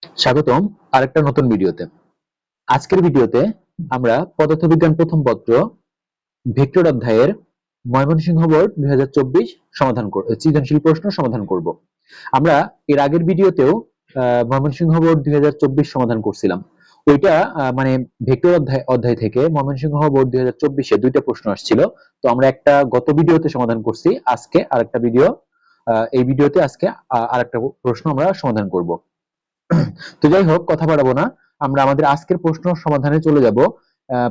স্বাগতম আরেকটা নতুন ভিডিওতে। আজকের ভিডিওতে আমরা পদার্থবিজ্ঞান প্রথম পত্র ভেক্টর অধ্যায়ের ময়মনসিংহ বোর্ড 2024 সৃজনশীল প্রশ্ন সমাধান করব। আমরা এর আগের ভিডিওতেও ময়মনসিংহ বোর্ড 2024 সমাধান করছিলাম। ওইটা মানে ভেক্টর অধ্যায় থেকে ময়মনসিংহ বোর্ড 2024 এ দুইটা প্রশ্ন আসছিল। তো আমরা একটা গত ভিডিওতে সমাধান করছি, আজকে আরেকটা ভিডিও, এই ভিডিওতে আজকে আরেকটা প্রশ্ন আমরা সমাধান করব। তো যাই হোক, কথা বাড়াবো না, আমরা আমাদের আজকের প্রশ্ন সমাধানে চলে যাব।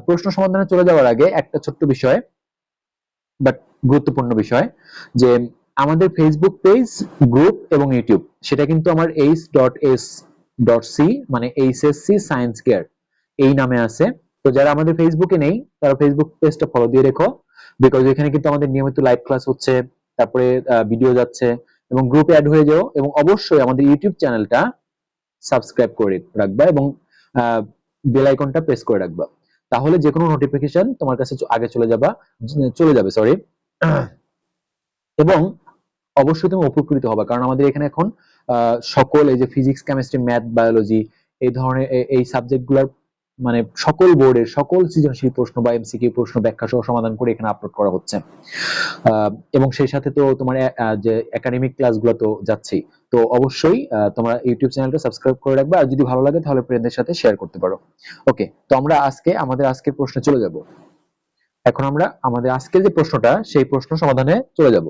প্রশ্ন সমাধানে চলে যাওয়ার আগে একটা ছোট্ট বিষয়, বাট গুরুত্বপূর্ণ বিষয়, যে আমাদের ফেসবুক পেজ, গ্রুপ এবং ইউটিউব সেটা কিন্তু আমার h.s.c মানে HSC সায়েন্স কেয়ার এই নামে আছে। তো যারা আমাদের ফেসবুকে নেই তারা ফেসবুক পেজটা ফলো দিয়ে রেখো, বিকজ এখানে কিন্তু আমাদের নিয়মিত লাইভ ক্লাস হচ্ছে, তারপরে ভিডিও যাচ্ছে, এবং গ্রুপে অ্যাড হয়ে যাও, এবং অবশ্যই আমাদের ইউটিউব চ্যানেলটা সাবস্ক্রাইব করে রাখবা এবং বেল আইকনটা প্রেস করে রাখবা, তাহলে যে কোনো নোটিফিকেশন তোমার কাছে আগে চলে যাবে সরি। এবং অবশ্যই তুমি উপকৃত হবা, কারণ আমাদের এখানে এখন সকল এই যে ফিজিক্স, কেমিস্ট্রি, ম্যাথ, বায়োলজি এই ধরনের এই সাবজেক্টগুলোর মানে সকল বোর্ডের সকল সৃজনশীল প্রশ্ন বা এমসিকিউ প্রশ্ন ব্যাখ্যা সহ সমাধান করে এখানে আপলোড করা হচ্ছে। এবং সেই সাথে তো তোমার যে একাডেমিক ক্লাসগুলো তো যাচ্ছেই। তো অবশ্যই তোমরা ইউটিউব চ্যানেলটা সাবস্ক্রাইব করে রাখবে, আর যদি ভালো লাগে তাহলে ফ্রেন্ডদের সাথে শেয়ার করতে পারো। ওকে, তো আমরা আমাদের আজকের প্রশ্নে চলে যাব। এখন আমরা আমাদের আজকের যে প্রশ্নটা সেই প্রশ্ন সমাধানে চলে যাব।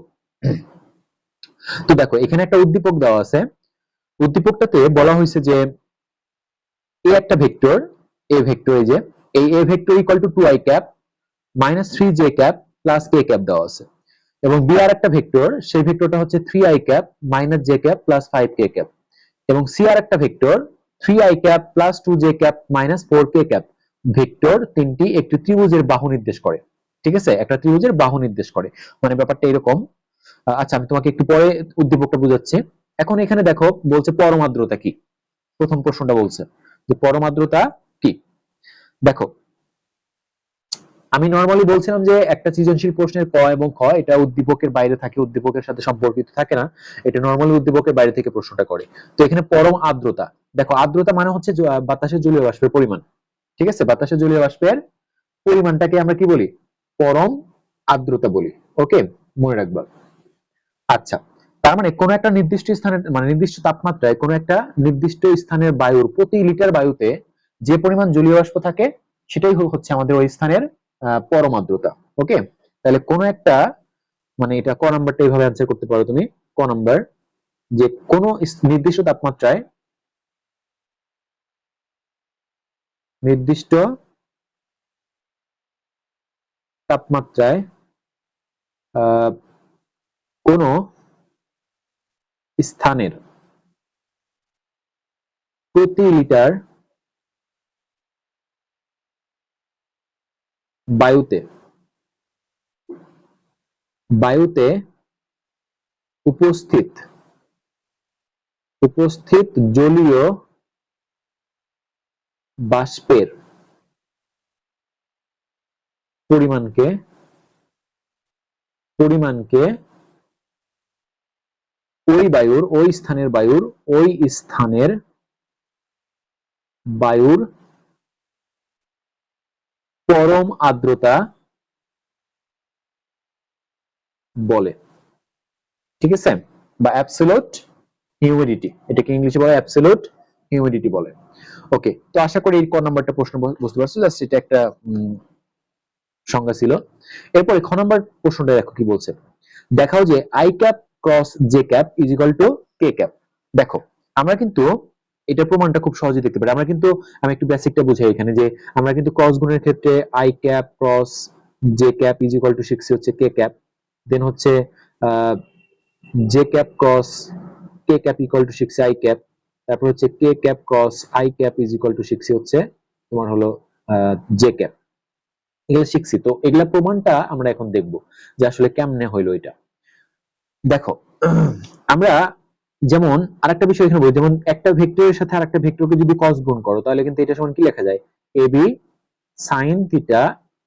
তো দেখো, এখানে একটা উদ্দীপক দেওয়া আছে। উদ্দীপকটাতে বলা হয়েছে যে এ একটা ভেক্টর, এ ভেক্টর, এই যে এই এ vector equal two 2i cap minus 3j cap plus k cap দেওয়া আছে, এবং বি আর একটা ভেক্টর, সেই ভেক্টরটা হচ্ছে 3i cap minus j cap plus 5k cap, এবং সি আর একটা vector 3i cap plus 2j cap minus 4k cap. Vector তিনটি একটি ত্রিভুজের বাহু নির্দেশ করে। ঠিক আছে, একটা ত্রিভুজের বাহু নির্দেশ করে, মানে ব্যাপারটা এরকম। আচ্ছা, আমি তোমাকে একটু পরে উদ্দীপকটা বুঝাচ্ছি। এখন এখানে দেখো বলছে পরম আর্দ্রতা কি। প্রথম প্রশ্নটা বলছে যে পরম আর্দ্রতা কি। দেখো, আমি নরমালি বলছিলাম যে একটা সৃজনশীল প্রশ্নের ক এবং খ এটা উদ্দীপকের বাইরে থাকে, উদ্দীপকের সাথে সম্পর্কিত থাকে না, এটা নরমালি উদ্দীপকের বাইরে থেকে প্রশ্নটা করে। তো এখানে পরম আর্দ্রতা, দেখো আর্দ্রতা মানে হচ্ছে বাতাসের জলীয় বাষ্পের পরিমাণ। ঠিক আছে, বাতাসের জলীয় বাষ্পের পরিমাণটাকে আমরা কি বলি? পরম আর্দ্রতা বলি। ওকে, মনে রাখবা। আচ্ছা, তার মানে কোন একটা নির্দিষ্ট স্থানের মানে নির্দিষ্ট তাপমাত্রায় কোন একটা নির্দিষ্ট স্থানের বায়ুর প্রতি লিটার বায়ুতে যে পরিমাণ জলীয় বাষ্প থাকে সেটাই হচ্ছে আমাদের ওই স্থানের পরম আর্দ্রতা। ওকে, তাহলে কোন একটা মানে এটা ক নাম্বারটা এইভাবে অ্যান্সার করতে পারো তুমি। ক নাম্বার, যে কোন নির্দিষ্ট তাপমাত্রায় নির্দিষ্ট তাপমাত্রায় কোন স্থানের প্রতি লিটার বায়ুতে বায়ুতে উপস্থিত জলীয় বাষ্পের পরিমাণকে ওই স্থানের বায়ুর পরম আর্দ্রতা বলে। ঠিক আছে, বা অ্যাবসলিউট হিউমিডিটি, এটাকে ইংলিশে বলে অ্যাবসলিউট হিউমিডিটি বলে। ওকে, তো আশা করি এই ক নাম্বারটা প্রশ্ন বুঝতে পারছো, জাস্ট এটা একটা সংজ্ঞা ছিল। এরপরে খ নাম্বার প্রশ্নটা দেখো কি বলছে। দেখাও যে I cap cross j cap is equal two K cap. দেখো, আমরা কিন্তু এটার প্রমাণটা খুব সহজে দেখতে পারি। আমি একটু বেসিকটা বুঝাই এখানে, যে আমরা কিন্তু ক্রস গুণের ক্ষেত্রে i cap cross j cap is equal to 6 হচ্ছে কে ক্যাপ, দেন হচ্ছে j cap cross k cap equal to 6 i cap, তারপর হচ্ছে k cap cross i cap is equal to 6 হচ্ছে তোমার হলো জে ক্যাপ। এগুলো শিখছি, তো এগুলা প্রমাণটা আমরা এখন দেখব যে আসলে কেমনে হইলো এটা। দেখো, আমরা যেমন আরেকটা বিষয় এখানে বলি, যেমন একটা ভেক্টরের সাথে আরেকটা ভেক্টরকে যদি cos গুণ করো তাহলে কিন্তু এটা সমান কি লেখা যায়? ab sin থিটা,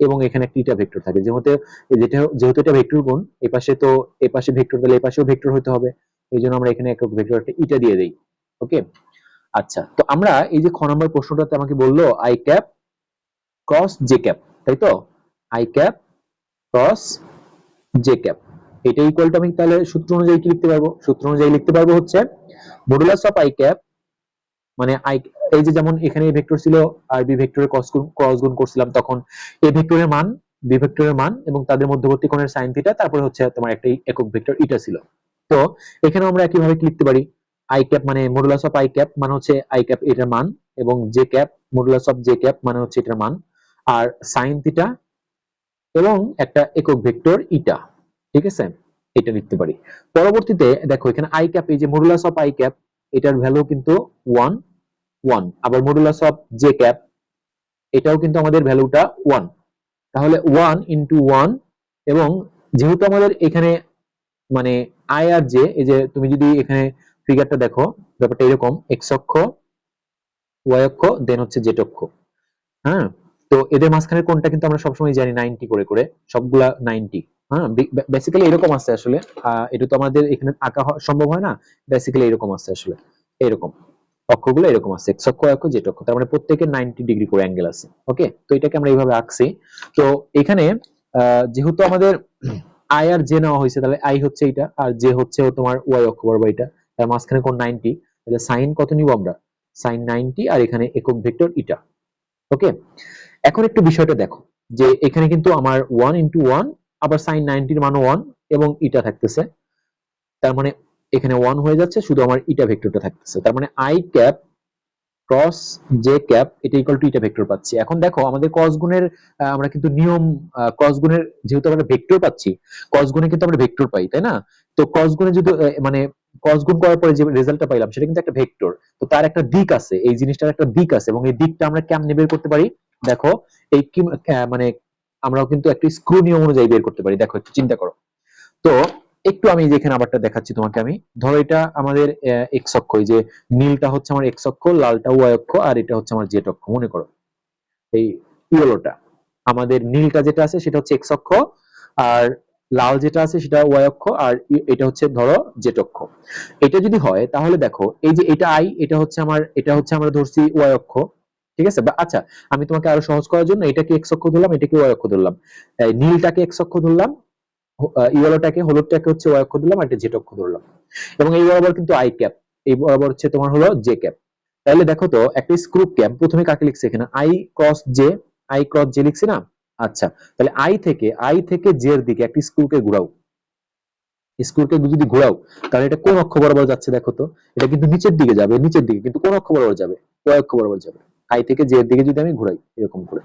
এবং এখানে একটা ইটা ভেক্টর থাকে, যেহেতু এটা ভেক্টর গুণ, এই পাশে ভেক্টর, তাহলে এই পাশেও ভেক্টর হতে হবে। এই জন্য আমরা এখানে একক ভেক্টর একটা ইটা দিয়ে দেই। ওকে, আচ্ছা, তো আমরা এই যে খ নম্বর প্রশ্নটাতে আমাকে বললো I cap cross j cap, তাই তো? I cap cross j cap, এটা ইকুয়াল টু আমি তাহলে সূত্র অনুযায়ী কি লিখতে পারবো? সূত্র অনুযায়ী লিখতে পারবো হচ্ছে মডুলাস অফ আই ক্যাপ, মানে আই, এই যে যেমন এখানে এ ভেক্টর ছিল আর বি ভেক্টরের ক্রস গুণ করছিলাম, তখন এ ভেক্টরের মান বি ভেক্টরের মান এবং তাদের মধ্যবর্তী কোণের সাইন থিটা, তারপরে হচ্ছে তোমার একটা একক ভেক্টর ইটা ছিল। তো এখানে আমরা একইভাবে কি লিখতে পারি? আই ক্যাপ মানে মডুলাস অফ আই ক্যাপ মানে হচ্ছে আই ক্যাপ এটার মান, এবং J cap modulus of J cap মানে হচ্ছে এটার মান, আর সাইন থিটা এবং একটা একক ভেক্টর ইটা, ঠিক আছে? এটা লিখতে পারি। পরবর্তীতে দেখো এখানে আই ক্যাপ, এই যে মডুলাস অফ আই ক্যাপ, এটার ভ্যালু কিন্তু 1 1, আবার মডুলাস অফ জে ক্যাপ এটাও কিন্তু আমাদের ভ্যালুটা 1, তাহলে 1 ইন্টু 1, এবং যেহেতু আমাদের এখানে মানে আই আর জে, এই যে তুমি যদি এখানে ফিগারটা দেখো, ব্যাপারটা এরকম, এক্স অক্ষ ওয়াই অক্ষ দেন হচ্ছে জেড অক্ষ, হ্যাঁ? তো এদের মাঝখানের কোণটা কিন্তু আমরা সবসময় জানি 90 করে করে, সবগুলা 90, হ্যাঁ? বেসিক্যালি এরকম আছে আসলে, এটা তো আমাদের এখানে আঁকা সম্ভব হয় না, বেসিক্যালি এরকম আছে আসলে, এরকম অক্ষগুলো এরকম আছে, এক্স অক্ষ, ওয়াই অক্ষ, জেড অক্ষ, তার মানে প্রত্যেকের 90 ডিগ্রি করে অ্যাঙ্গেল আছে। ওকে, তো এটাকে আমরা এইভাবে আঁকছি। তো এখানে যেহেতু আমাদের আই আর জে নেওয়া হয়েছে, তাহলে আই হচ্ছে এটা আর জে হচ্ছে তোমার ওয়াই অক্ষ বরাবর এটা, তার মাঝখানে কোণ 90, তাহলে সাইন কত নিব আমরা? সাইন 90, আর এখানে একক ভেক্টর ইটা। ওকে, এখন একটু বিষয়টা দেখো যে এখানে কিন্তু আমার 1 ইন্টু 1, আবার সাইন 90 এর মানও 1 এবং ইটা থাকতেছে, তার মানে এখানে 1 হয়ে যাচ্ছে, শুধু আমার ইটা ভেক্টরটা থাকতেছে, তার মানে I cap cross j cap এটা ইকুয়াল টু ইটা ভেক্টর পাচ্ছি। এখন দেখো আমাদের ক্রস গুণের আমরা কিন্তু নিয়ম, ক্রস গুণের যেহেতু আমরা ভেক্টর পাচ্ছি, ক্রস গুণে কিন্তু আমরা ভেক্টর পাই, তাই না? তো ক্রস গুণে যদি মানে ক্রস গুণ করার পরে যে রেজাল্টটা পাইলাম সেটা কিন্তু একটা ভেক্টর, তো তার একটা দিক আছে, এই জিনিসটার একটা দিক আছে, এবং এই দিকটা আমরা কেমনে বের করতে পারি? দেখো এই কি মানে আমরাও কিন্তু একটা স্ক্রু নিয়ম অনুযায়ী বের করতে পারি। দেখো একটু চিন্তা করো তো, একটু আমি যেখানে আবারটা দেখাচ্ছি তোমাকে, আমি ধরো এটা আমাদের এক্স অক্ষ, এই যে নীলটা হচ্ছে আমার এক্স অক্ষ, লালটা ওয়াই অক্ষ, আর এটা হচ্ছে আমার জেড অক্ষ। মনে করো এই ইয়েলোটা, আমাদের নীলটা যেটা আছে সেটা হচ্ছে এক্স অক্ষ, আর লাল যেটা আছে সেটা ওয়াই অক্ষ, আর এটা হচ্ছে ধরো জেড অক্ষ। এটা যদি হয় তাহলে দেখো এই যে এটা আই, এটা হচ্ছে আমার, এটা হচ্ছে আমরা ধরছি ওয়াই অক্ষ, ঠিক আছে? বা আচ্ছা, আমি তোমাকে আরো সহজ করার জন্য এটাকে এক্স অক্ষ ধরলাম, এটাকে ওয়াই অক্ষ ধরলাম, নীলটাকে এক্স অক্ষ ধরলাম, ইয়েলোটাকে হলুদটাকে হচ্ছে ওয়াই অক্ষ ধরলাম, আর এটা জেড অক্ষ ধরলাম, এবং এই বরাবর কিন্তু আই ক্যাপ, এই বরাবর হচ্ছে তোমার হলো জে ক্যাপ। তাহলে দেখো তো একটা স্ক্রু ক্যাপ প্রথমে কাকে লিখছে এখানে? I cross J, I cross J লিখছি না? আচ্ছা, তাহলে আই থেকে জে এর দিকে একটা স্ক্রুকে ঘোরাও, স্ক্রুকে যদি ঘোরাও তাহলে এটা কোন অক্ষ বরাবর যাচ্ছে দেখো তো? এটা কিন্তু নিচের দিকে যাবে, নিচের দিকে, কিন্তু কোন অক্ষ বরাবর যাবে? ওয়াই অক্ষ বরাবর যাবে। আই থেকে জে এর দিকে যদি আমি ঘোরাই এরকম করে,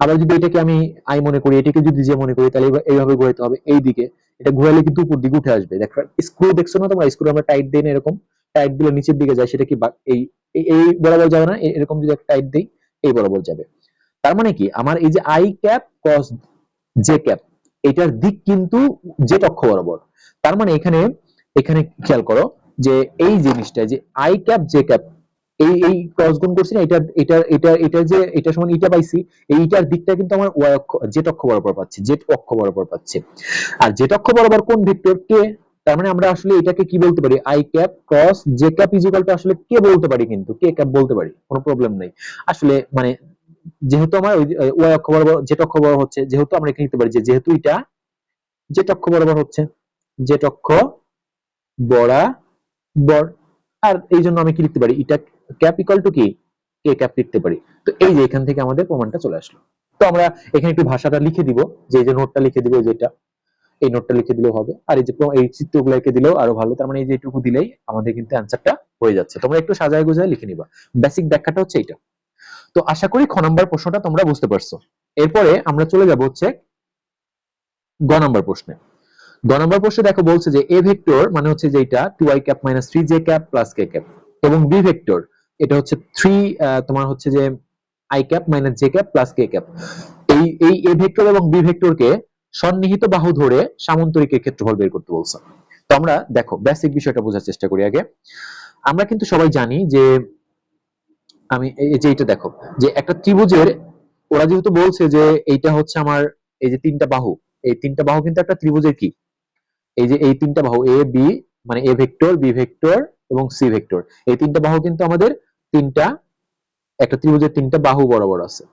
আবার যদি এটাকে আমি আই মনে করি, এটাকে যদি জে মনে করি, তাহলে এইভাবে ঘোরাতে হবে এই দিকে, এটা ঘোরালে কিন্তু উপর দিকে উঠে আসবে। দেখো স্ক্রু দেখছো না তোমরা? স্ক্রু আমরা টাইট দেই না এরকম, টাইট দিলে নিচের দিকে যায়, সেটা কি এই এই বরাবর যাবে না? এরকম যদি একটা টাইট দেই এই বরাবর যাবে। তার মানে কি আমার এই যে I cap cross j cap এটার দিক কিন্তু জেড অক্ষ বরাবর। তার মানে এখানে এখানে খেয়াল করো যে এই জিনিসটা যে আই ক্যাপ জে ক্যাপ, এই ক্রস গুণ করছি না, এটা যে এটা সমান ইটা পাইছি, এইটার দিকটা কিন্তু আমার ওয়াই অক্ষ জেড অক্ষ বরাবর পাচ্ছি, জেড অক্ষ বরাবর পাচ্ছি। আর জেড অক্ষ বরাবর কোন ভেক্টর? কে। তার মানে আমরা আসলে এটাকে কি বলতে পারি? I cap cross j cap is equal two আসলে কে বলতে পারি, কিন্তু কে ক্যাপ বলতে পারি, কোনো প্রবলেম নাই আসলে। মানে যেহেতু আমার ওই ওয়াই অক্ষ বরাবর জেড অক্ষ বরাবর হচ্ছে, যেহেতু আমরা এখানে লিখতে পারি যে যেহেতু এটা জেড অক্ষ বরাবর হচ্ছে, জেড অক্ষ বরাবর, আর এই জন্য আমি কি লিখতে পারি? এটা ক্যাপ ইকুয়াল টু কি কে ক্যাপ লিখতে পারি। তো এই যে এখান থেকে আমাদের প্রমাণটা চলে আসলো। তো আমরা এখানে একটু ভাষাটা লিখে দিব, যে এই যে নোটটা লিখে দিব, যেটা এই নোটটা লিখে দিলেও হবে, আর এই যে এই চিত্রগুলো এঁকে দিলেও আরো ভালো। তার মানে এই যে এইটুকু দিলেই আমাদের কিন্তু অ্যান্সারটা হয়ে যাচ্ছে। তোমরা একটু সাজায় গুজায় লিখে নিবা, বেসিক ব্যাখ্যাটা হচ্ছে এটা। তো আশা করি খ নম্বর প্রশ্নটা তোমরা বুঝতে পারছো। এরপরে আমরা চলে যাব হচ্ছে গ নম্বর প্রশ্নে। গ নম্বর প্রশ্নে দেখো বলছে যে এ ভেক্টর মানে হচ্ছে যে এটা 2i cap minus 3j cap plus k cap, এবং বি ভেক্টর এটা হচ্ছে 3 তোমার হচ্ছে যে i cap minus j cap plus k cap. এই এ ভেক্টর এবং বি ভেক্টরকে সন্নিহিত বাহু ধরে সামান্তরিকের ক্ষেত্রফল বের করতে বলছে। তো আমরা দেখো বেসিক বিষয়টা বোঝার চেষ্টা করি আগে। আমরা কিন্তু সবাই জানি যে আমি এই যে এটা দেখো যে একটা ত্রিভুজের, ওরা যেহেতু বলছে যে এইটা হচ্ছে আমার এই যে তিনটা বাহু, এই তিনটা বাহু কিন্তু একটা ত্রিভুজের কি, এই যে এই তিনটা বাহু এ বি, মানে এ ভেক্টর বি ভেক্টর এবং সি ভেক্টর। এই তিনটা বাহু কিন্তু আমাদের তিনটা একটা ত্রিভুজের তিনটা বাহু বরাবর আছে,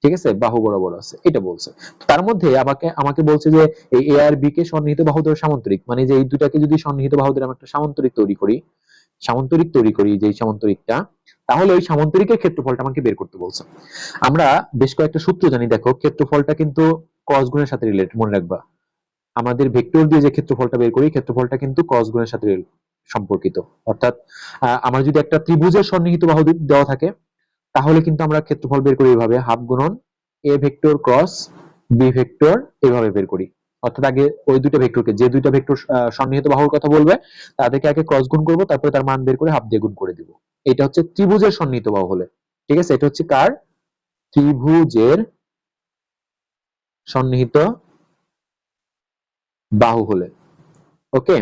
ঠিক আছে, বাহু বরাবর আছে এটা বলছে। তার মধ্যে আমাকে আমাকে বলছে যে এই এ আর বি কে সন্নিহিত বাহু দ্বয় সামান্তরিক, মানে যে এই দুটাকে যদি সন্নিহিত বাহু দ্বয় আমরা একটা সামান্তরিক তৈরি করি যে সামান্তরিকটা, তাহলে ওই সামান্তরিকের ক্ষেত্রফলটা আমাকে বের করতে বলছে। আমরা বেশ কয়েকটা সূত্র জানি, দেখো ক্ষেত্রফলটা কিন্তু cos গুণের সাথে রিলেটেড, মনে রাখবা। আমাদের ভেক্টর দিয়ে যে ক্ষেত্রফলটা বের করি, ক্ষেত্রফলটা কিন্তু cos গুণের সাথে সম্পর্কিত। অর্থাৎ আমার যদি একটা ত্রিভুজের সন্নিহিত বাহু দেওয়া থাকে, তাহলে কিন্তু আমরা ক্ষেত্রফল বের করি এভাবে, হাফ গুণন A vector cross B vector, এভাবে বের করি। অর্থাৎ আগে ওই দুটো ভেক্টরকে, যে দুইটা ভেক্টর সন্নিহিত বাহুর কথা বলবে, তাদেরকে আগে ক্রস গুণ করবো, তারপরে তার মান বের করে হাফ দিয়ে গুণ করে দিব। এটা হচ্ছে ত্রিভুজের সন্নিহিত বাহু হলে, ঠিক আছে। এটা হচ্ছে কার? ত্রিভুজের সন্নিহিত বাহু হলে, ওকে।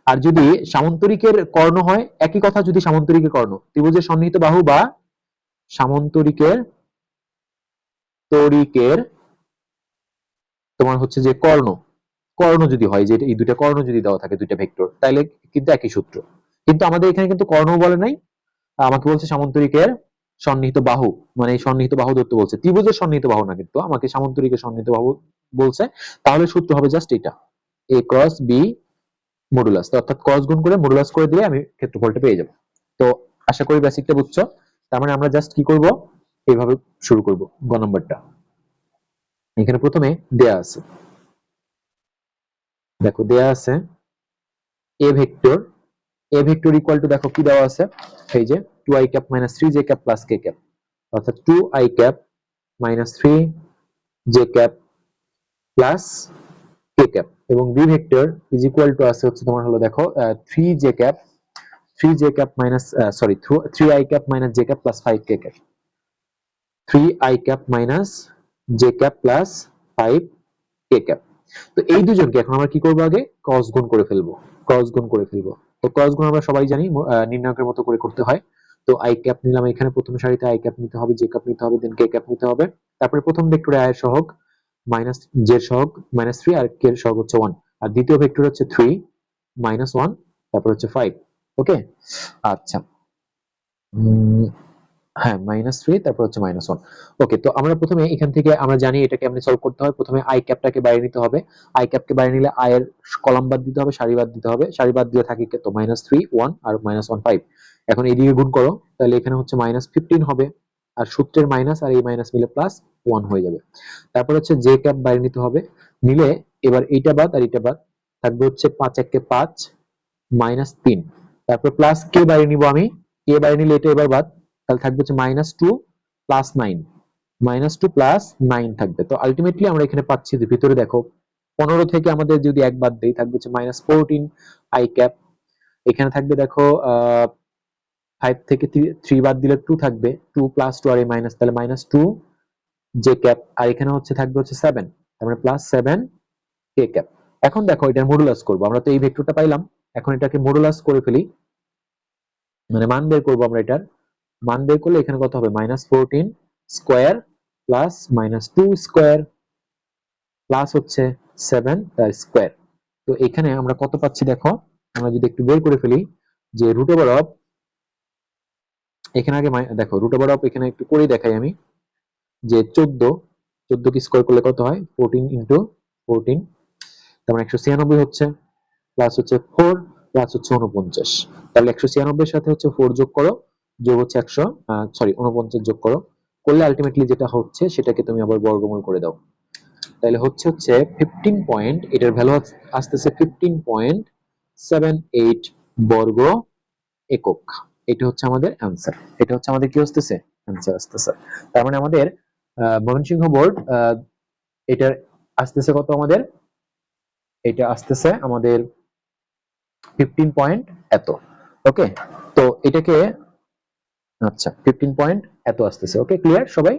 আর যদি সামান্তরিকের কর্ণ হয়, একই কথা, যদি সামান্তরিকের কর্ণ, ত্রিভুজের সন্নিহিত বাহু বা সামান্তরিকের তরিকের তোমার হচ্ছে যে কর্ণ, কর্ণ যদি হয়, যে এই দুইটা কর্ণ যদি দেওয়া থাকে দুইটা ভেক্টর, তাহলে কিন্তু একই সূত্র। কিন্তু আমাদের এখানে কিন্তু কর্ণ বলে নাই, আমাকে বলছে সামান্তরিকের সন্নিহিত বাহু, মানে এই সন্নিহিত বাহু ধরতে বলছে, ত্রিভুজের সন্নিহিত বাহু না, কিন্তু আমাকে সামান্তরিকের সন্নিহিত বাহু বলছে। তাহলে সূত্র হবে জাস্ট এটা, এ ক্রস বি মডুলাস, অর্থাৎ ক্রস গুণ করে মডুলাস করে দিলে আমি ক্ষেত্রফলটা পেয়ে যাব। তো আশা করি বেসিকটা বুঝছো। তার মানে আমরা জাস্ট কি করব, এইভাবে শুরু করব। গ নম্বরটা এখানে প্রথমে দেয়া আছে, দেখো দেয়া আছে A vector, A vector equal to, দেখো কি দেওয়া আছে, এই যে 2i cap minus 3j cap plus k cap, অর্থাৎ 2i cap minus 3j cap plus k cap, এবং B vector is equal to আছে হচ্ছে তোমার হলো, দেখো 3j cap, 3j cap minus sorry 3i cap minus j cap plus 5k cap, 3i cap minus j cap plus 5k cap. তো এই দুজনকে এখন আমরা কি করবো, আগে ক্রস গুণ করে ফেলবো, ক্রস গুণ করে ফেলবো। তো ক্রস গুণ আমরা সবাই জানি নির্ণায়কের মতো করে করতে হয়। তো আই ক্যাপ নিলাম, এখানে প্রথম সারিতে আই ক্যাপ নিতে হবে, জে ক্যাপ নিতে হবে, দেন কে ক্যাপ নিতে হবে। তারপরে প্রথম ভেক্টরে আই এর সহগ মাইনাস জে এর সহগ মাইনাস 3, আর কে এর সহগ হচ্ছে 1, আর দ্বিতীয় ভেক্টর হচ্ছে 3 মাইনাস 1, তারপর হচ্ছে 5। ওকে, আচ্ছা, হ্যাঁ -3, তারপর হচ্ছে -1। ওকে, তো আমরা প্রথমে এখান থেকে আমরা জানি এটা কেমনে সলভ করতে হয়। প্রথমে আই ক্যাপটাকে বাইরে নিতে হবে, আই ক্যাপকে বাইরে নিলে আই এর কলাম বাদ দিতে হবে, সারি বাদ দিতে হবে, সারি বাদ দিয়ে থাকে তো -3 1 আর -1 5। এখন এদিকে গুণ করো, তাহলে এখানে হচ্ছে -15 হবে, আর সূত্রের মাইনাস আর এই মাইনাস মিলে +1 হয়ে যাবে। তারপর হচ্ছে জে ক্যাপ বাইরে নিতে হবে, নিলে এবার এইটা বাদ আর এটা বাদ, থাকবে হচ্ছে 5 1 কে 5 -3, তারপর প্লাস কে বাইরে নিব আমি, কে বাইরে নিলে এটা এবার বাদ, তাহলে থাকবে হচ্ছে -2 প্লাস 9, -2 প্লাস 9 থাকবে। তো আলটিমেটলি আমরা এখানে পাচ্ছি যে ভিতরে দেখো 15 থেকে আমাদের যদি এক বাদ দেই, থাকবে হচ্ছে -14 আই ক্যাপ। এখানে থাকবে দেখো 5 থেকে 3 বাদ দিলে 2 থাকবে, 2 প্লাস 2 আর এই মাইনাস, তাহলে -2 জে ক্যাপ, আর এখানে হচ্ছে থাকবে হচ্ছে 7, তার মানে +7 কে ক্যাপ। এখন দেখো এটার মডুলাস করব, আমরা তো এই ভেক্টরটা পাইলাম, এখন এটাকে মডুলাস করে ফেলি, মানে মান বের করবো আমরা। এটার মান বের করলে এখানে কত হবে, -14 স্কোয়ার প্লাস -2 স্কোয়ার প্লাস হচ্ছে 7 তার স্কোয়ার। তো এখানে আমরা কত পাচ্ছি দেখো, আমরা যদি একটু বের করে ফেলি, যে রুট ওভার অফ, এখানে আগে দেখো রুট ওভার অফ এখানে একটু করে দেখাই আমি, যে 14 কি স্কোয়ার করলে কত হয়, 14 ইন্টু 14, তার মানে 196 হচ্ছে, প্লাস হচ্ছে 4 প্লাস হচ্ছে 49, তাহলে 196 এর সাথে হচ্ছে 4 যোগ করো, যোগ হচ্ছে 49 যোগ করো, করলে আলটিমেটলি যেটা হচ্ছে সেটাকে তুমি আবার বর্গমূল করে দাও, তাহলে হচ্ছে 15 পয়েন্ট, এটার ভ্যালু আসতেছে 15.78 বর্গ একক। এটা হচ্ছে আমাদের অ্যান্সার, এটা হচ্ছে আমাদের কি আসতেছে, অ্যান্সার আসতেছে। তার মানে আমাদের ময়মনসিংহ বোর্ড এটার আসতেছে কত আমাদের, এটা আসতেছে আমাদের 15 পয়েন্ট এত। ওকে, তো এটাকে আচ্ছা 15 পয়েন্ট এত আসতেছে। ওকে, ক্লিয়ার সবাই?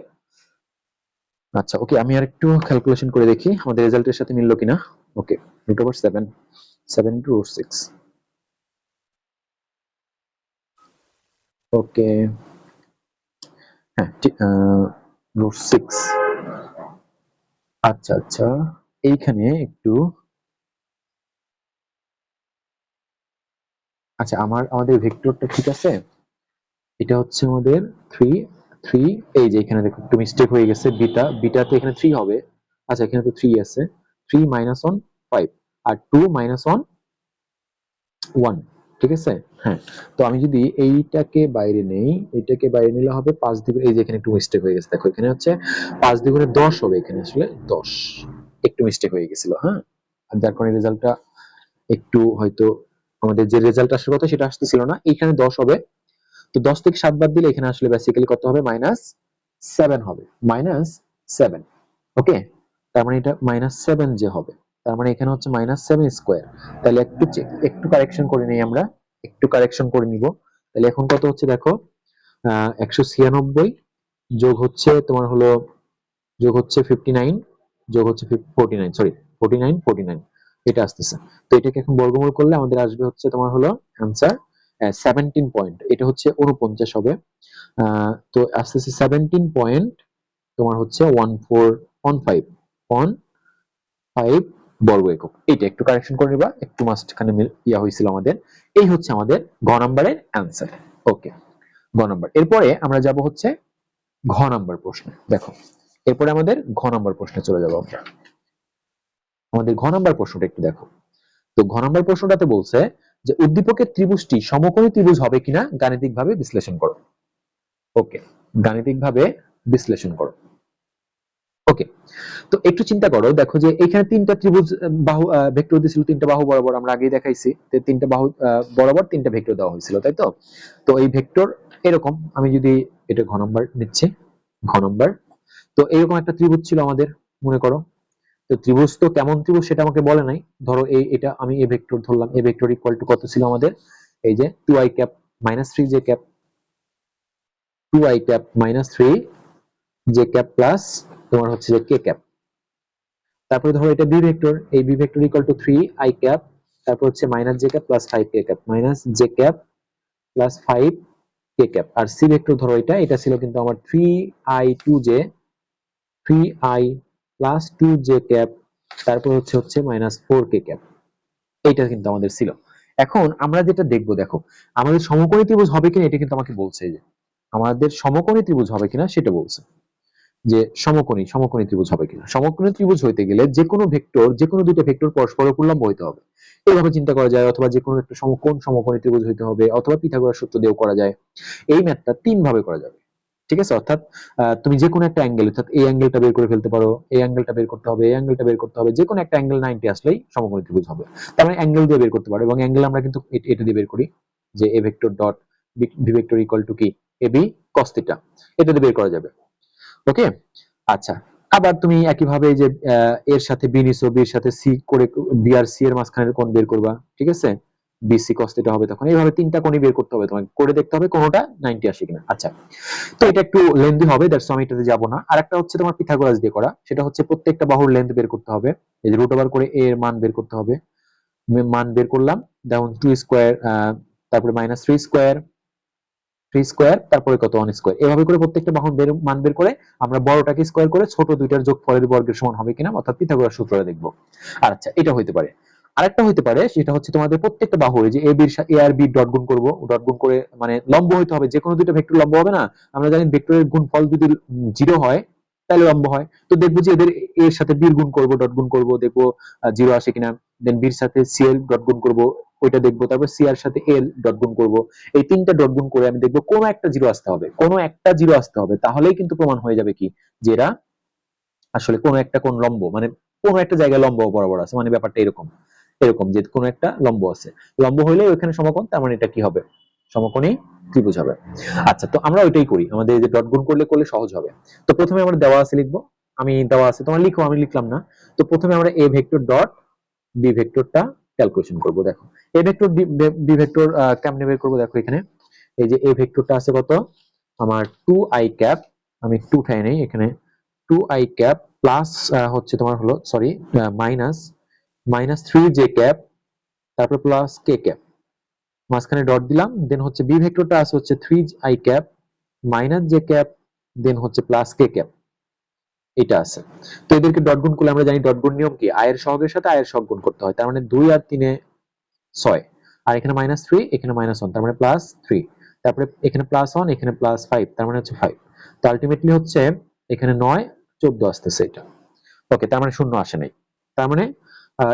আচ্ছা, ওকে, আমি আর একটু ক্যালকুলেশন করে দেখি আমাদের রেজাল্টের সাথে মিললো কিনা। ওকে, √7 7 × √6, ওকে, হ্যাঁ √6। আচ্ছা আচ্ছা, এইখানে একটু আচ্ছা, আমাদের ভেক্টরটা ঠিক আছে, এটা হচ্ছে আমাদের 3 3, এই যে এখানে দেখো একটু মিস্টেক হয়ে গেছে, বিটাতে এখানে 3 হবে। আচ্ছা, এখানে তো 3 আছে, 3 মাইনাস 1 5, আর 2 মাইনাস 1 1, ঠিক আছে। হ্যাঁ, তো আমি যদি এইটাকে বাইরে নেই, এইটাকে বাইরে নিলে হবে 5 দ্বিগুণ, এই যে এখানে একটু মিস্টেক হয়ে গেছে, দেখো এখানে হচ্ছে 5 দ্বিগুণে 10 হবে, এখানে আসলে 10 একটু মিস্টেক হয়ে গেছিল। হ্যাঁ, আর যার কারণে রেজাল্টটা একটু হয়তো আমাদের যে রেজাল্ট আসার কথা সেটা আসতেছিল না, এখানে 10 হবে। তো 10 থেকে 7 বাদ দিলে এখানে আসলে বেসিক্যালি কত হবে, -7 হবে, -7। ওকে, তার মানে এটা -7 যে হবে, তার মানে এখানে হচ্ছে -7 স্কোয়ার। তাহলে একটু কারেকশন করে নিই আমরা, একটু কারেকশন করে নিব। তাহলে এখন কত হচ্ছে দেখো, 196 যোগ হচ্ছে তোমার হলো, যোগ হচ্ছে 59, যোগ হচ্ছে 49, সরি 49 এটা আসতেছে। তো এটাকে এখন বর্গমূল করলে আমাদের আসবে হচ্ছে তোমার হলো অ্যান্সার 17 পয়েন্ট, এটা হচ্ছে 49 হবে। তো আসতেছে 17 পয়েন্ট তোমার হচ্ছে 1415 বর্গ একক। এটা একটু কারেকশন করে নিবা, একটু মাঝখানে ইয়া হয়েছিল আমাদের। এই হচ্ছে আমাদের ঘ নাম্বারের অ্যান্সার। ওকে, ঘ নাম্বার। এরপরে আমরা যাব হচ্ছে ঘ নাম্বার প্রশ্নে। দেখো, এরপরে আমাদের ঘ নাম্বার প্রশ্নে চলে যাবো আমরা। আমাদের ঘ নাম্বার প্রশ্নটা একটু দেখো। তো ঘ নাম্বার প্রশ্নটাতে বলছে যে উদ্দীপকের ত্রিভুজটি সমকোণী ত্রিভুজ হবে কিনা গাণিতিকভাবে বিশ্লেষণ করো। ওকে, গাণিতিকভাবে বিশ্লেষণ করো। ওকে, তো একটু চিন্তা করো, দেখো যে এখানে তিনটা ত্রিভুজ বাহু ভেক্টর দিয়েছিল, তিনটা বাহু বরাবর, আমরা আগেই দেখাইছি যে তিনটা বাহু বরাবর তিনটা ভেক্টর দেওয়া হয়েছিল, তাই তো। তো এই ভেক্টর এরকম, আমি যদি এটা ঘ নম্বর নিচ্ছি, ঘ নম্বর। তো এরকম একটা ত্রিভুজ ছিল আমাদের, মনে করো। তো ত্রিভুজ তো কেমন ত্রিভুজ সেটা আমাকে বলে নাই। ধরো এটা আমি এ ভেক্টর ধরলাম, এ ভেক্টর ইকুয়াল টু কত ছিল আমাদের, এই যে 2i cap minus 3 j cap, 2i cap minus 3 j cap plus তোমার হচ্ছে যে কে ক্যাপ। তারপরে ধরো এটা বি ভেক্টর, এই B vector equal to 3i cap, তারপর হচ্ছে minus j cap plus 5 k cap, minus j cap plus 5 k cap. আর সি ভেক্টর ধরো এটা ছিল কিন্তু আমার 3i প্লাস 2 জে ক্যাপ, তারপর হচ্ছে মাইনাস 4 কে ক্যাপ। এইটা কিন্তু আমাদের ছিল। এখন আমরা যেটা দেখবো, দেখো আমাদের সমকোণী ত্রিভুজ হবে কিনা এটা কিন্তু আমাকে বলছে, যে আমাদের সমকোণী ত্রিভুজ হবে কিনা সেটা বলছে, যে সমকোণী ত্রিভুজ হবে কিনা। সমকোণী ত্রিভুজ হইতে গেলে যে কোনো ভেক্টর, যে কোনো দুইটা ভেক্টর পরস্পর উল্লম্ব হইতে হবে, এইভাবে চিন্তা করা যায়। অথবা যে কোনো একটা সমকোণী ত্রিভুজ হইতে হবে, অথবা পিথাগোরাস সূত্র দিয়েও করা যায়। এই ম্যাথটা তিন ভাবে করা যাবে, ঠিক আছে। অর্থাৎ তুমি যে কোনো একটা অ্যাঙ্গেল, অর্থাৎ এই অ্যাঙ্গেলটা বের করে ফেলতে পারো, এই অ্যাঙ্গেলটা বের করতে হবে, এই অ্যাঙ্গেলটা বের করতে হবে, যে কোনো একটা অ্যাঙ্গেল 90 আসলেই সমকোণী ত্রিভুজ হবে। তার মানে অ্যাঙ্গেল দিয়ে বের করতে পারো, এবং অ্যাঙ্গেল আমরা কিন্তু এটা দিয়ে বের করি, যে A vector dot B vector equal to কি, এ বি কস থিটা, এটা দিয়ে বের করা যাবে। ওকে, আচ্ছা। আবার তুমি একইভাবে যে এর সাথে বি নিছো, বির সাথে সি করে, বি আর সি এর মাঝখানের কোণ বের করবা, ঠিক আছে। বিসি কস থিটা হবে তখন। এইভাবে তিনটা কোণই বের করতে হবে তোমাকে, করে দেখতে হবে কোনটা 90 আসে কিনা। আচ্ছা, তো এটা একটু লেন্দি হবে, দ্যাটস আমি এটাতে যাব না। আর একটা হচ্ছে তোমার পিথাগোরাস দিয়ে করা, সেটা হচ্ছে প্রত্যেকটা বাহুর লেন্থ বের করতে হবে, এই যে রুট ওভার করে এ এর মান বের করতে হবে। মান বের করলাম, যেমন 2 স্কয়ার, তারপরে মাইনাস 3 স্কয়ার, 3 স্কয়ার, তারপরে কত 1 স্কয়ার, এভাবে করে প্রত্যেকটা বাহুর মান বের করে আমরা বড়টাকে স্কয়ার করে ছোট দুইটার যোগফলের বর্গের সমান হবে কিনা, অর্থাৎ পিথাগোরাস সূত্রটা দেখব। আচ্ছা, এটা হইতে পারে। আরেকটা হইতে পারে, সেটা হচ্ছে তোমাদের প্রত্যেকটা বাহু, এই যে এ আর বি ডট গুণ করব, ডট গুণ করে মানে লম্ব হইতে হবে, যে কোনো দুইটা ভেক্টর লম্ব হবে না। আমরা জানি ভেক্টরের গুণফল যদি 0 হয় তাহলে লম্ব হয়। তো দেখবো যে এদের এর সাথে বি গুণ করব, ডট গুণ করব, দেখবো 0 আসে কিনা। দেন বির সাথে সি এর ডট গুণ করব, ওইটা দেখবো। তারপর সি এর সাথে এর ডট গুণ করব। এই তিনটা ডট গুণ করে আমি দেখবো কোনো একটা 0 আসতে হবে, কোনো একটা 0 আসতে হবে, তাহলেই কিন্তু প্রমাণ হয়ে যাবে কি, যে এরা আসলে কোনো একটা কোণ লম্ব, মানে কোনো একটা জায়গায় লম্ব বরাবর আছে, মানে ব্যাপারটা এরকম, এরকম যে কোনো একটা লম্ব আছে, লম্ব হইলে ওইখানে সমকোণ, তার মানে এটা কি হবে, সমকোণী ত্রিভুজ হবে। আচ্ছা, তো আমরা ওইটাই করি, আমাদের এই যে ডট গুণ করলে করলে সহজ হবে। তো প্রথমে আমরা দেওয়া আছে লিখবো, আমি দেওয়া আছে, তোমার লিখো, আমি লিখলাম না। তো প্রথমে আমরা এ ভেক্টর ডট বি ভেক্টরটা ক্যালকুলেশন করব। দেখো এ ভেক্টর বি ভেক্টর কেমনে বের করবো, দেখো এখানে এই যে এ ভেক্টরটা আছে কত আমার 2i ক্যাপ, আমি একটু উঠাই নেই এখানে, 2i ক্যাপ প্লাস হচ্ছে তোমার হলো, sorry, minus minus 3 j cap, তারপর প্লাস কে ক্যাপ, মাঝখানে ডট দিলাম। দেন হচ্ছে বি ভেক্টরটা আছে হচ্ছে 3i cap minus j cap, then হচ্ছে প্লাস কে ক্যাপ, এটা আছে। তো এদেরকে ডট গুণ করলে আমরা জানি ডট গুণ নিয়ম কি, আয়ের সহগের সাথে আয়ের সহগ গুণ করতে হয়। তার মানে 2 আর 3 এ 6, আর এখানে -3 এখানে -1 তার মানে +3, তারপরে এখানে +1 এখানে +5 তার মানে হচ্ছে 5। তো আলটিমেটলি হচ্ছে এখানে 9 14 আসতেছে এটা। ওকে, তার মানে শূন্য আসে নাই, তার মানে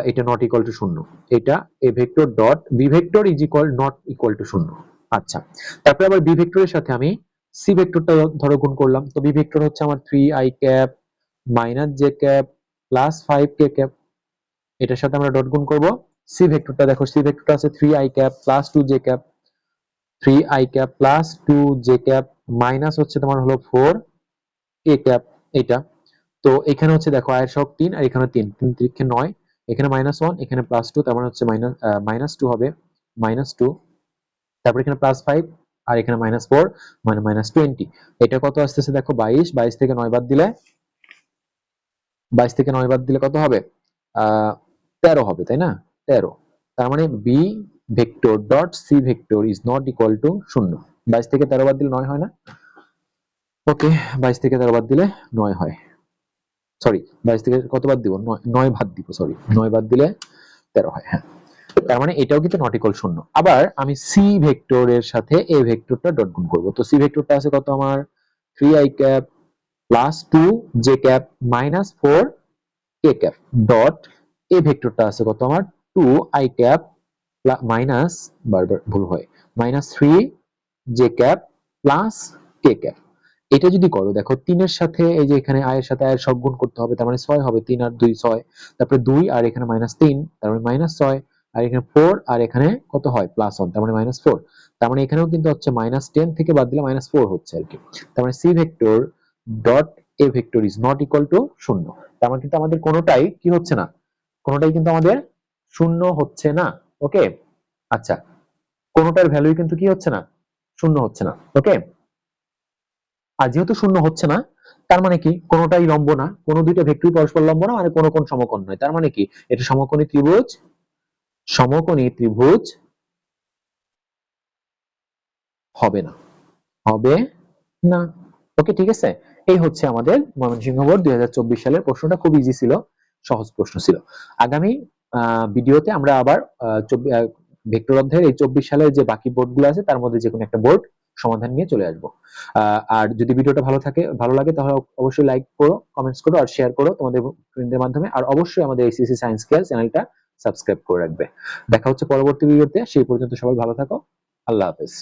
এটা নট ইকুয়াল টু শূন্য। এটা A vector dot B vector is equal not equal to শূন্য। আচ্ছা, তারপরে আবার বি ভেক্টরের সাথে আমি সি ভেক্টরটা ধরো গুণ করলাম। তো বি ভেক্টর হচ্ছে আমার 3i cap minus j cap plus 5k cap, এটার সাথে আমরা ডট গুণ করব। সি ভেক্টরটা দেখো, সি ভেক্টরটা আছে 3i cap plus 2j cap, 3i cap plus 2j cap minus হচ্ছে তোমার হলো 4k ক্যাপ এটা। তো এখানে হচ্ছে দেখো আয়ের সহগ 3 আর এখানে 3, 3 3 9, এখানে -1 এখানে +2 তার মানে হচ্ছে -2 হবে, -2, তারপর এখানে +5 আর এখানে -4 মানে -20। এটা কত আসতেছে দেখো 22, 22 থেকে 9 বাদ দিলে 22 থেকে 9 বাদ দিলে কত হবে? 13 হবে, তাই না? 13। তার মানে B vector dot C vector is not equal to 0। 22 থেকে 13 বাদ দিলে 9 হয় না? ওকে, 22 থেকে 13 বাদ দিলে 9 হয়। সরি, 22 থেকে কত বাদ দিব? 9 বাদ দিব, সরি 9 বাদ দিলে 13 হয়। হ্যাঁ, তার মানে এটাও কিন্তু নট ইকুয়াল 0। আবার আমি সি ভেক্টরের সাথে এ ভেক্টরটা ডট গুণ করব। তো সি ভেক্টরটা আছে কত আমার? 3i cap plus 2j cap minus 4k cap dot A ভেক্টরটা আছে কত আমার? 2i ক্যাপ মাইনাস, বারবার ভুল হয়, -3j cap plus k cap. এটা যদি করো দেখো 3 এর সাথে এই যে এখানে i এর সাথে i এর সব গুণ করতে হবে, তার মানে 6 হবে, 3 আর 2 6, তারপরে 2 আর এখানে -3 তার মানে -6, আর এখানে 4 আর এখানে কত হয়? +1 তার মানে -4। তার মানে এখানেও কিন্তু হচ্ছে -10 থেকে বাদ দিলে -4 হচ্ছে আর কি। তার মানে C vector dot A vector is not equal to 0। তার মানে কিন্তু আমাদের কোনোটাই কি হচ্ছে না, কোনোটাই কিন্তু আমাদের শূন্য হচ্ছে না। ওকে, আচ্ছা, কোনোটার ভ্যালুই কিন্তু কি হচ্ছে না, শূন্য হচ্ছে না। ওকে, আর যেহেতু শূন্য হচ্ছে না তার মানে কি কোনোটাই লম্ব না, কোনো দুইটা ভেক্টরই পরস্পর লম্ব না, মানে কোনো কোণ সমকোণ নয়। তার মানে কি এটা সমকোণী ত্রিভুজ, সমকোণী ত্রিভুজ হবে না, হবে না। ওকে, ঠিক আছে। এই হচ্ছে আমাদের ময়মনসিংহ বোর্ড 2024 সালের প্রশ্নটা, খুব ইজি ছিল, সহজ প্রশ্ন ছিল। আগামী ভিডিওতে আমরা আবার ভেক্টর অধ্যায়ের এই 24 সালের যে বাকি বোর্ডগুলো আছে তার মধ্যে যে কোনো একটা বোর্ড সমাধান নিয়ে চলে আসবো। আর যদি ভিডিওটা ভালো লাগে তাহলে অবশ্যই লাইক করো, কমেন্টস করো আর শেয়ার করো তোমাদের ফ্রেন্ডদের মাধ্যমে। আর অবশ্যই আমাদের এইচএসসি সায়েন্স ক্লাস চ্যানেলটা সাবস্ক্রাইব করে রাখবে। দেখা হচ্ছে পরবর্তী ভিডিওতে, সেই পর্যন্ত সবাই ভালো থাকো। আল্লাহ হাফেজ।